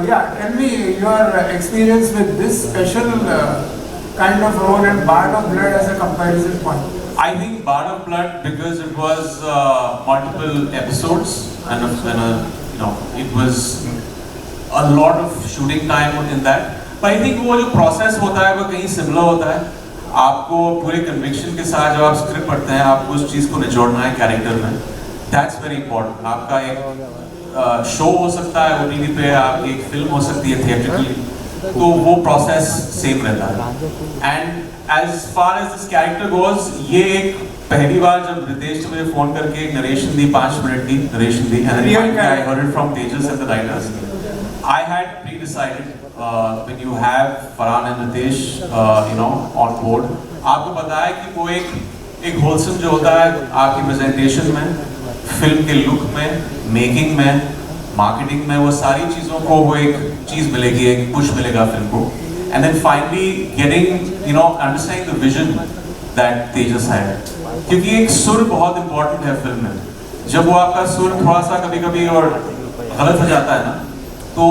yeah, tell me your experience with this special kind of role and Bard of Blood as a comparison point. I think Bard of Blood, because it was multiple episodes and it was a lot of shooting time in that. But I think वो जो process होता है वो कहीं similar होता है. आपको पूरे conviction के साथ जब आप script पढ़ते हैं, आपको उस चीज़ को निचोड़ना है character में. That's very important. आपका एक show हो सकता है OTT पे, आपकी एक film हो सकती है theatrically. तो वो process same रहता है. And as far as this character goes, ये एक पहली बार जब रितेश ने मुझे फोन करके एक नरेशन दी, 5 मिनट की narration the, and then I heard it from Tejas and the writers. I had pre-decided when you have Farhan and Ritesh, on board. आपको पता है कि वो एक wholesome जो होता है आपकी presentation में, फिल्म के लुक में, मेकिंग में, मार्केटिंग में, वो सारी चीज़ों को वो एक चीज़ मिलेगी, एक पुश मिलेगा फिल्म को. And then finally getting, understanding the vision that Tejas had. क्योंकि एक सुर बहुत important है फिल्म में. जब वो आपका सुर थोड़ा सा कभी-कभी और गलत हो जाता है ना, तो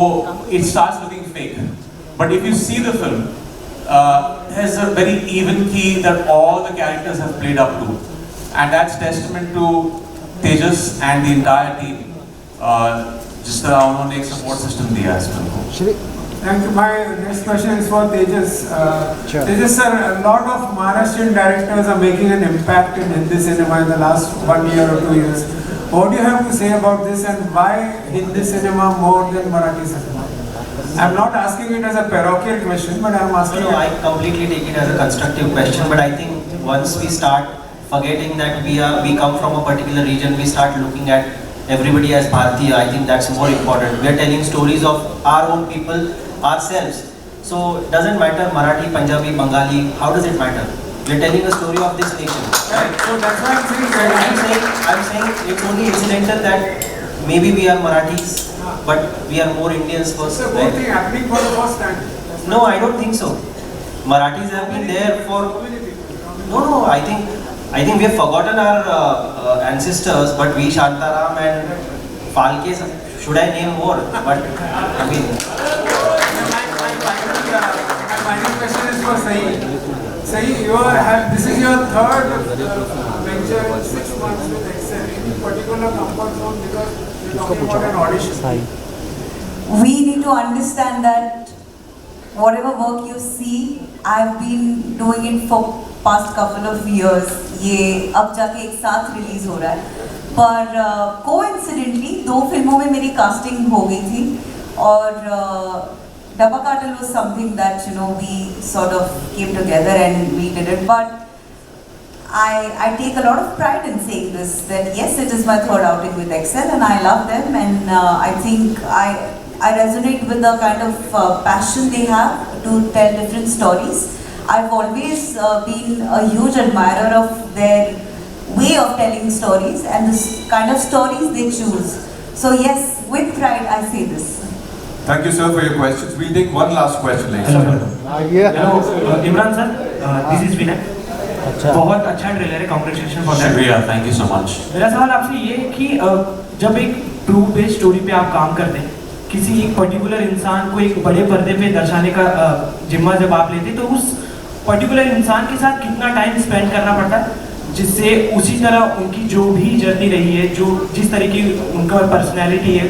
it starts looking fake. But if you see the film, there's a very even key that all the characters have played up to, and that's testament to Tejas and the entire team. जिस तरह उन्होंने एक support system दिया है इस film को. Thank you. My next question is for Tejas. Tejas sir, a lot of Maharashtrian directors are making an impact in Hindi cinema in the last 1 year or 2 years. What do you have to say about this, and why Hindi cinema more than Marathi cinema? I'm not asking it as a parochial question, but I'm asking. No, I completely take it as a constructive question. But I think once we start forgetting that we come from a particular region, we start looking at everybody as Bharatiya. I think that's more important. We are telling stories of our own people, ourselves. So it doesn't matter Marathi, Punjabi, Bengali. How does it matter? We are telling a story of this nation. Right. So that's why I'm saying it's only incidental that maybe we are Marathis, but we are more Indians first. So both things happening for the first time. No, I don't think so. Marathis have been there for. No. I think we have forgotten our ancestors, but we Shantaram and Phalke. Should I name more? But I mean. My final question is for Sahi. Sahi, this is your third venture in 6 months with Excel. Any particular comfort zone because you're talking about an audition? We need to understand that whatever work you see, I've been doing it for past couple of years. ये अब जाके एक साथ release हो रहा है. पर coincidentally 2 फिल्मों में मेरी कास्टिंग हो गई थी और Dabba Cartel was something that we sort of came together and we did it. But I take a lot of pride in saying this, that yes, it is my third outing with Excel and I love them, and I think I resonate with the kind of passion they have to tell different stories. I've always been a huge admirer of their way of telling stories and the kind of stories they choose. So yes, with pride I say this. Thank you, sir, for your questions. We'll take one last question, ladies and gentlemen. Hello, Imran sir. This is Vinay. बहुत अच्छा trailer है, congratulation for that. शुक्रिया, thank you so much. मेरा सवाल आपसे ये है कि जब एक ट्रू बेस्ड स्टोरी पे आप काम करते हैं, किसी एक पर्टिकुलर इंसान को एक बड़े पर्दे पे दर्शाने का जिम्मा जब आप लेते हैं, तो उस पर्टिकुलर इंसान के साथ कितना टाइम स्पेंड करना पड़ता है जिससे उसी तरह उनकी जो भी जर्नी रही है, जो जिस तरह की उनका पर्सनैलिटी है,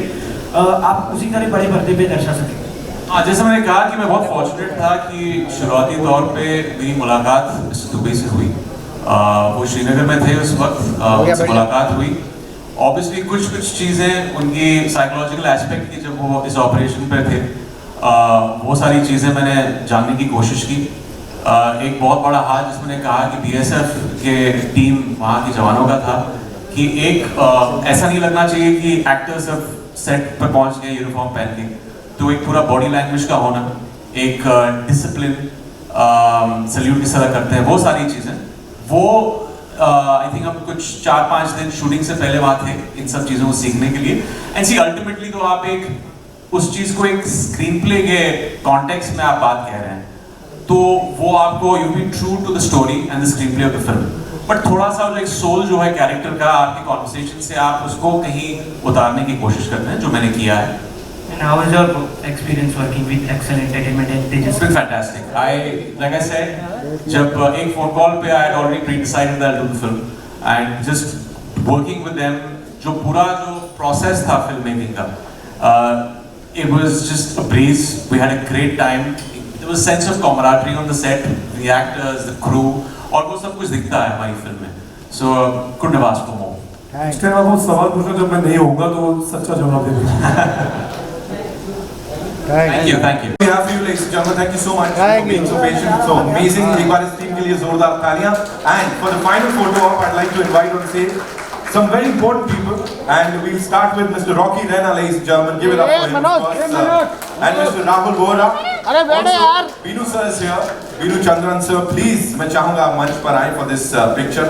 आप उसी तरह बड़े पर्दे पे दर्शा सकें? जैसे मैंने कहा कि मैं बहुत फॉर्चुनेट था कि शुरुआती तौर पे मेरी मुलाकात मिस्टर दुबे से हुई. वो श्रीनगर में थे उस वक्त, उनसे मुलाकात हुई. ऑब्वियसली कुछ चीज़ें उनकी साइकोलॉजिकल एस्पेक्ट की, जब वो इस ऑपरेशन पे थे, वो सारी चीज़ें मैंने जानने की कोशिश की. एक बहुत बड़ा हाथ जिसमें कहा कि BSF के टीम वहाँ के जवानों का था कि एक ऐसा नहीं लगना चाहिए कि एक्टर्स अब सेट पर पहुँच गए यूनिफॉर्म पहन के, तो एक पूरा बॉडी लैंग्वेज का होना, एक डिसिप्लिन, सल्यूट किस तरह करते हैं, वो सारी चीज़ें, वो आई थिंक हम कुछ 4-5 दिन शूटिंग से पहले वहाँ थे इन सब चीज़ों को सीखने के लिए. एंड सी अल्टीमेटली तो आप एक उस चीज़ को एक स्क्रीन प्ले के कॉन्टेक्स्ट में आप बात कह रहे हैं, तो वो आपको you be true to the story and the screenplay of the film. But थोड़ा सा एक सोल जो है कैरेक्टर का, आपके कॉन्वर्सेशन से आप उसको कहीं उतारने की कोशिश करते हैं, जो मैंने किया है. And how is your experience working with Excel Entertainment and Tejas? It's been fantastic. Like I said, जब एक phone call पे I had already pre-decided that I'll do the film, and just working with them, जो पूरा जो process था filmmaking का, it was just a breeze. We had a great time. There was a sense of camaraderie on the set, the actors, the crew, और वो सब कुछ दिखता है हमारी फिल्म में. So couldn't have asked for more. Next time आप वो सवाल पूछो जब मैं नहीं होऊंगा तो सच्चा जवाब दे देंगे. Thank you. We have for you, ladies and gentlemen. Thank you so much for being so patient. So amazing. एक बार इस टीम के लिए जोरदार तालियां. And for the final photo op, I'd like to invite on stage some very important people, and we'll start with Mr. Rocky Rena, ladies and gentlemen. Give it up for him, of course. And Mr. Rahul Bohra. Also, Binu sir is here. Binu Chandran sir, please, मैं चाहूँगा आप मंच पर आए for this picture.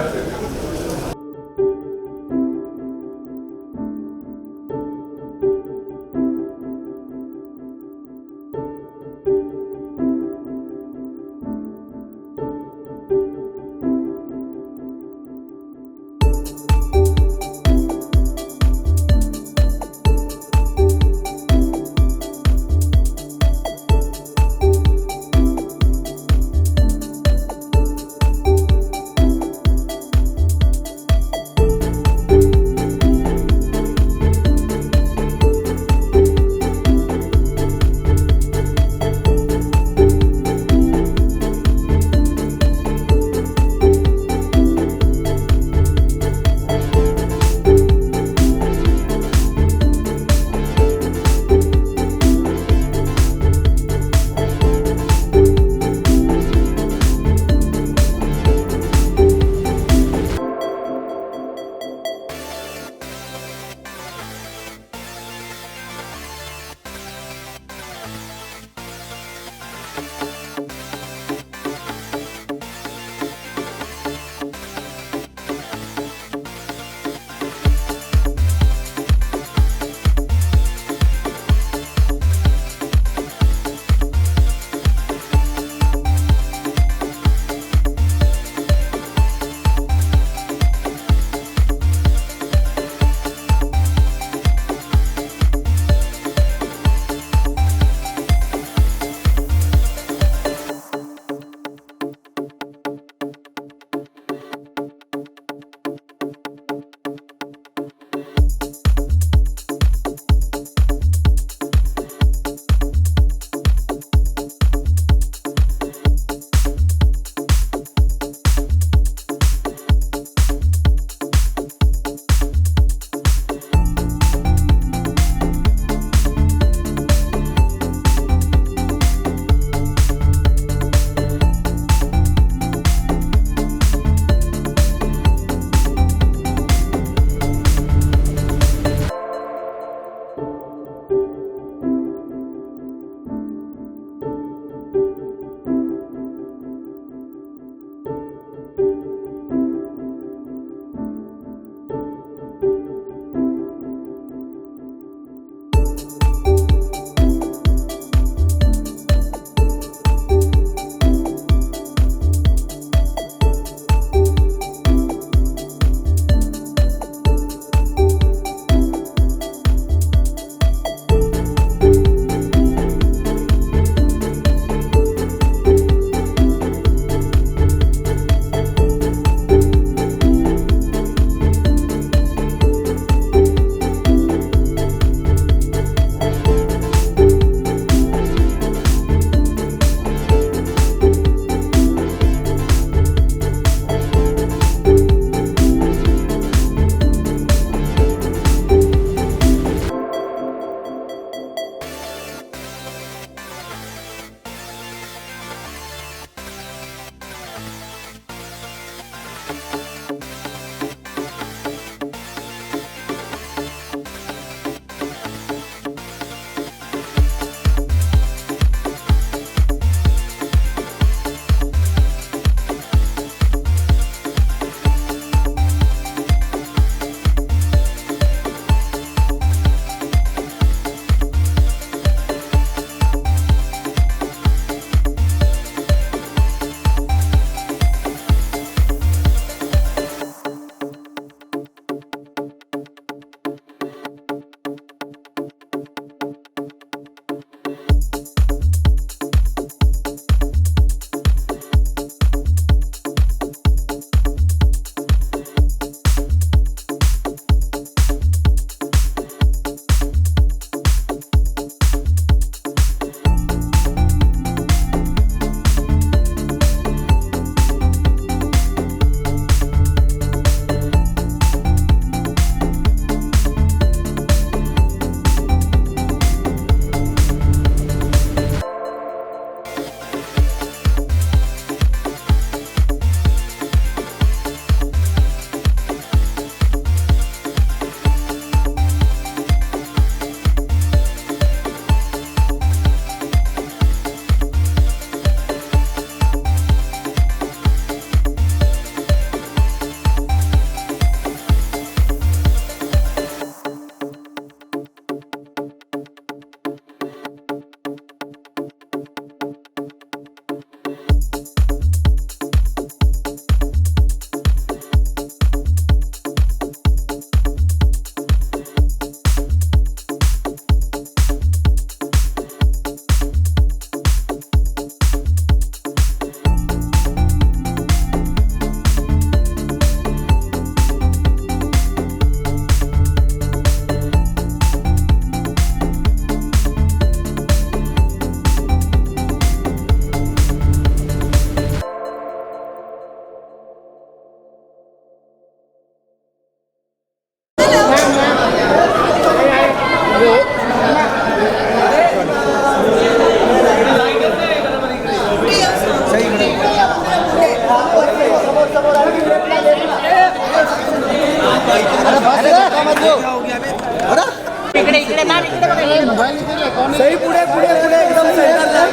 सही पुढे पुढे पुढे एकदम सेंटरला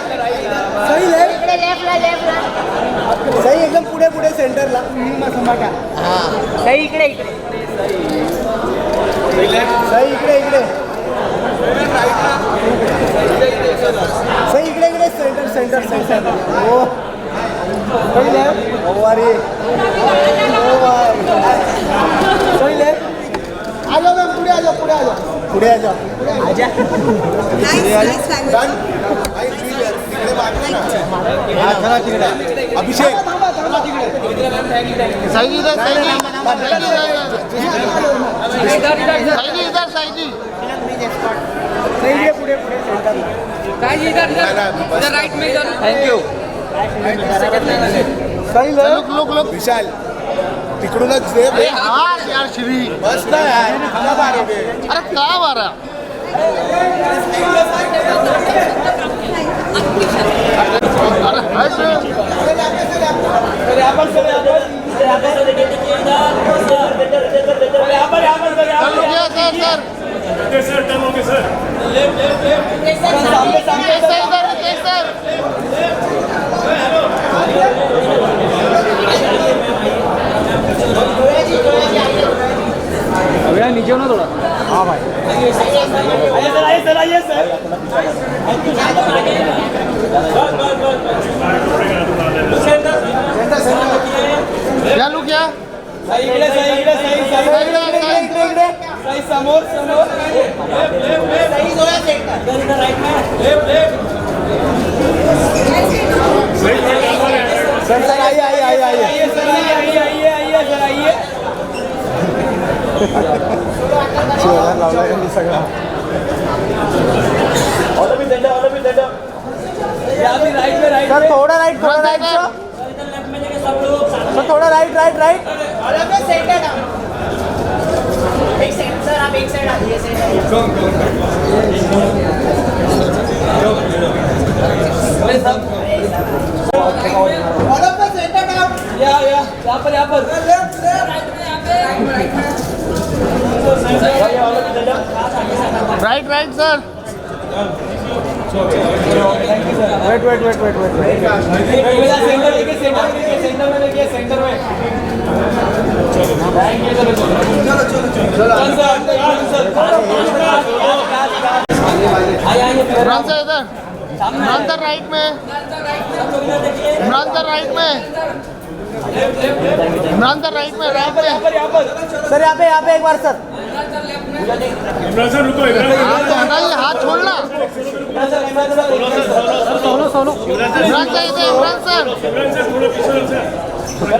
सही सही एकदम पुढे पुढे सेंटरला सही इकडे इकडे सही इकडे इकडे सही इकडे इकडे सेंटर सेंटर सेंटर हो सही लेफ्ट ओ अरे ओ भाई सही लेफ्ट आ जाओ मैम पुढे आ जाओ पुढे आ जाओ पुढे आ जाओ आजा अभिषेक सही इधर पुढे पुढे राइट में थँक यू सही लोक लोक विशाल तिकडूनच यार श्री बस ना यार अरे का मारा नीचे हो ना थोड़ा हाँ भाई आइए सर क्या लू क्या सही समोर सही जोया राइट में सर आइए सर आइए सगळा सर थोड़ा राइट सर थोड़ा राइट एक सेकंड सर आप एक साइड आइए यहाँ पर राइट सर वेट सेंटर में इमरान सर राइट में सर यहाँ पे एक बार सर इमरान सर रुको हाथ छोड़ना सोलो इमरान सर थोड़ा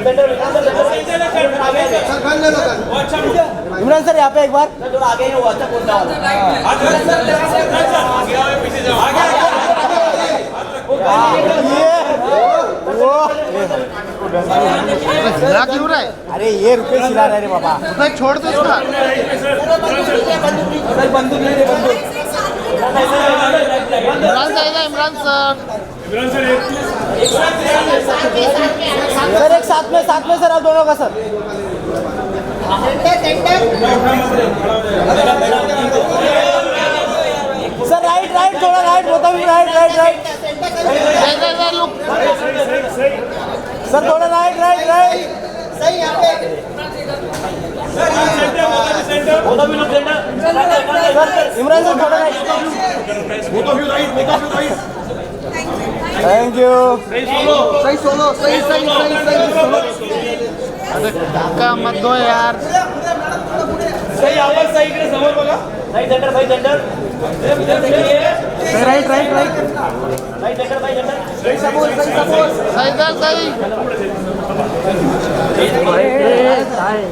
पीछे इमरान सर यहाँ पे एक बार आगे वो अच्छा बोलता क्यों रहा है अरे ये रुपये खिला रहे रे बाबा उसमें छोड़ दो इसका इमरान सर एक साथ में सर आप दोनों का सर सर राइट थोड़ा राइट होता भी राइट सर थोड़ा राइट सही यहाँ पे इमरान सर थोड़ा राइट थैंक यू सही सोलो सही अरे धक्का मत दो यार सही आवाज सही इकडे समोर बघा सही सेंटर राइट सही समोर सही